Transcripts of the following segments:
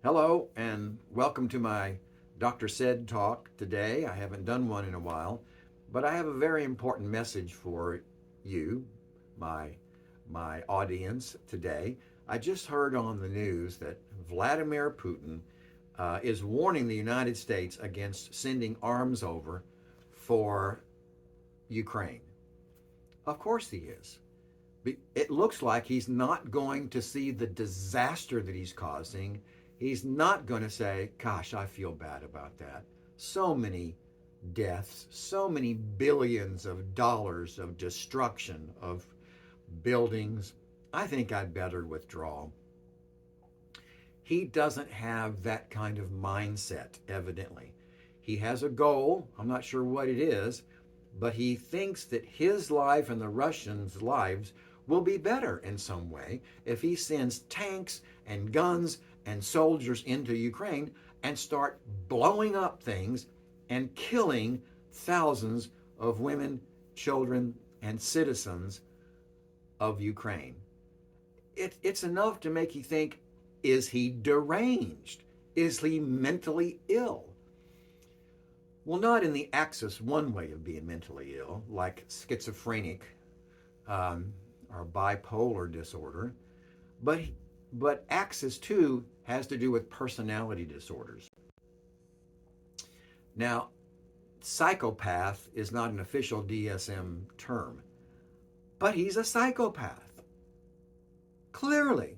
Hello, and welcome to my Dr. Said talk today. I haven't done one in a while, but I have a very important message for you, my, my audience today. I just heard on the news that Vladimir Putin is warning the United States against sending arms over for Ukraine. Of course, he is. It looks like he's not going to see the disaster that he's causing. He's not going to say, gosh, I feel bad about that. So many deaths, so many billions of dollars of destruction of buildings. I think I'd better withdraw. He doesn't have that kind of mindset, evidently. He has a goal. I'm not sure what it is, but he thinks that his life and the Russians' lives will be better in some way if he sends tanks and guns and soldiers into Ukraine and start blowing up things and killing thousands of women, children, and citizens of Ukraine. It's enough to make you think, is he deranged? Is he mentally ill? Well, not in the axis one way of being mentally ill, like schizophrenic or bipolar disorder, but axis two has to do with personality disorders. Now, psychopath is not an official DSM term, but he's a psychopath. Clearly,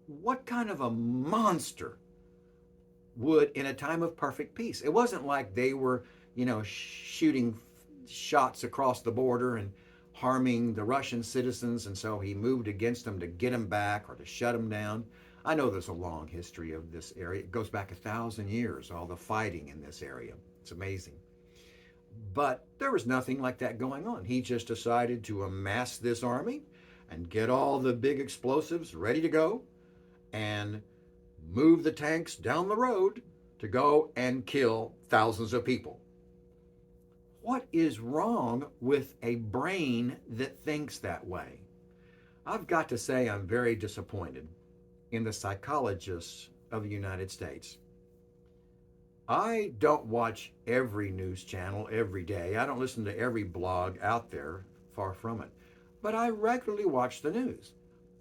what kind of a monster would in a time of perfect peace? It wasn't like they were, shooting shots across the border and harming the Russian citizens, and so he moved against them to get them back or to shut them down. I know there's a long history of this area. It goes back 1,000 years, all the fighting in this area. It's amazing. But there was nothing like that going on. He just decided to amass this army and get all the big explosives ready to go and move the tanks down the road to go and kill thousands of people. What is wrong with a brain that thinks that way? I've got to say I'm very disappointed in the psychologists of the United States. I don't watch every news channel every day. I don't listen to every blog out there, far from it. But I regularly watch the news.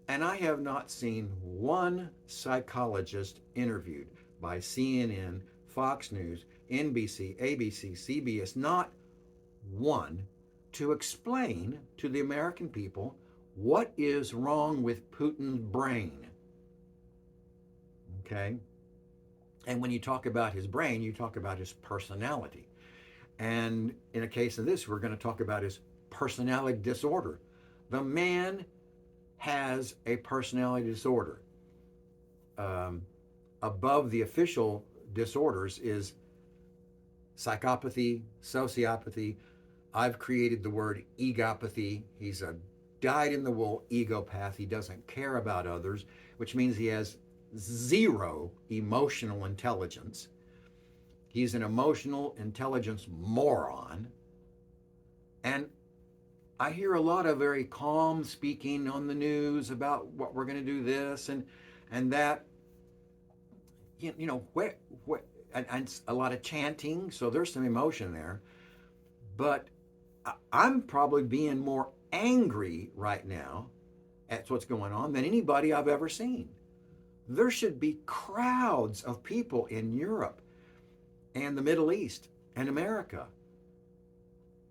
And I have not seen one psychologist interviewed by CNN, Fox News, NBC, ABC, CBS, not one, to explain to the American people what is wrong with Putin's brain. Okay? And when you talk about his brain, you talk about his personality. And in a case of this, we're going to talk about his personality disorder. The man has a personality disorder. Above the official disorders is psychopathy, sociopathy. I've created the word egopathy. He's a dyed-in-the-wool egopath. He doesn't care about others, which means he has zero emotional intelligence. He's an emotional intelligence moron. And I hear a lot of very calm speaking on the news about what we're going to do this and that. And a lot of chanting, so there's some emotion there. But I'm probably being more angry right now at what's going on than anybody I've ever seen. There should be crowds of people in Europe and the Middle East and America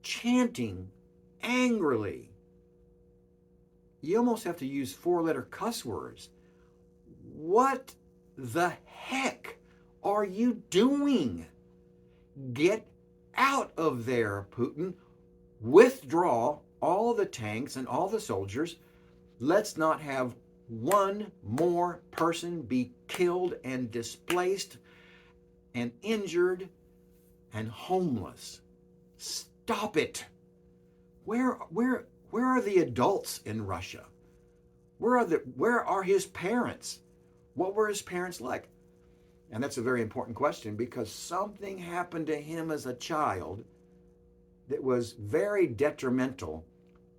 chanting angrily. You almost have to use 4-letter cuss words. What the heck are you doing? Get out of there, Putin. Withdraw all the tanks and all the soldiers. Let's not have one more person be killed and displaced and injured and homeless. Stop it. Where are the adults in Russia? Where are his parents? What were his parents like? And that's a very important question because something happened to him as a child that was very detrimental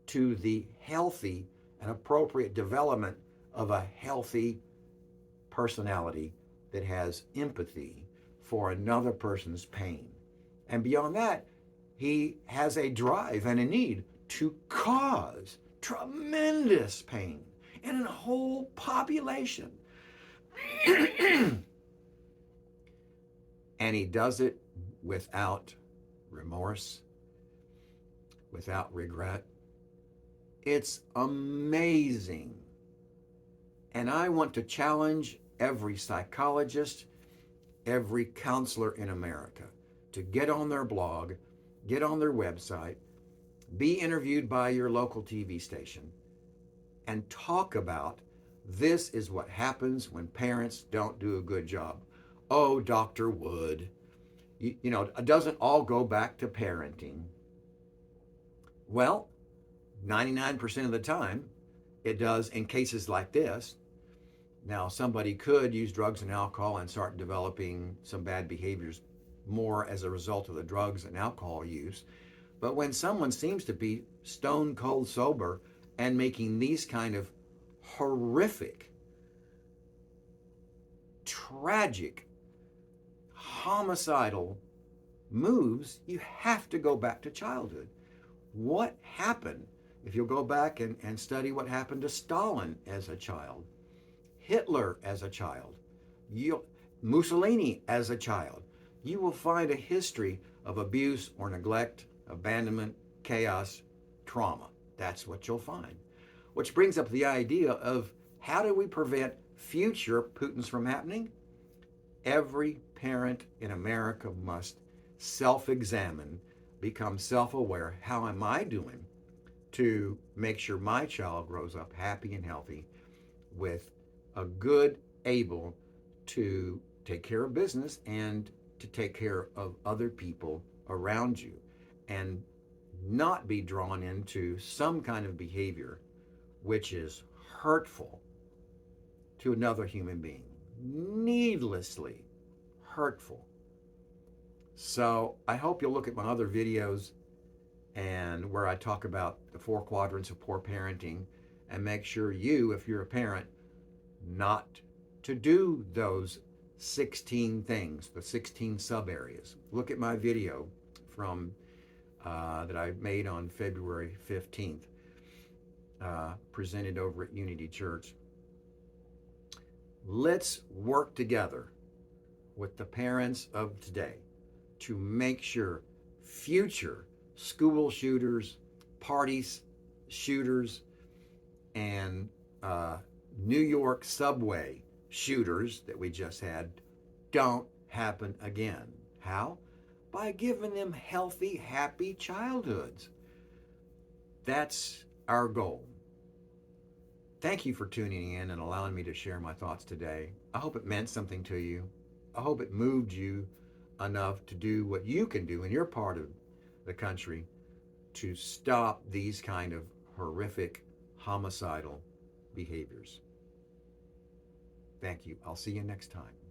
to the healthy and appropriate development of a healthy personality that has empathy for another person's pain. And beyond that, he has a drive and a need to cause tremendous pain in a whole population. And he does it without remorse, without regret. It's amazing. And I want to challenge every psychologist, every counselor in America to get on their blog, get on their website, be interviewed by your local TV station, and talk about this is what happens when parents don't do a good job. Oh, Dr. Wood, it doesn't all go back to parenting. Well, 99% of the time, it does in cases like this. Now, somebody could use drugs and alcohol and start developing some bad behaviors more as a result of the drugs and alcohol use. But when someone seems to be stone cold sober and making these kind of horrific, tragic, homicidal moves, you have to go back to childhood. What happened? If you'll go back and study what happened to Stalin as a child, Hitler as a child, Mussolini as a child, you will find a history of abuse or neglect, abandonment, chaos, trauma. That's what you'll find. Which brings up the idea of how do we prevent future Putins from happening? Every parent in America must self-examine, become self-aware. How am I doing to make sure my child grows up happy and healthy with a good able to take care of business and to take care of other people around you and not be drawn into some kind of behavior which is hurtful to another human being, needlessly hurtful. So I hope you'll look at my other videos and where I talk about the 4 quadrants of poor parenting and make sure you, if you're a parent, not to do those 16 things, the 16 sub areas. Look at my video from that I made on February 15th, presented over at Unity Church. Let's work together with the parents of today to make sure future school shooters, parties shooters, and New York subway shooters that we just had don't happen again. How? By giving them healthy, happy childhoods. That's our goal. Thank you for tuning in and allowing me to share my thoughts today. I hope it meant something to you. I hope it moved you enough to do what you can do in your part of the country to stop these kind of horrific, homicidal behaviors. Thank you. I'll see you next time.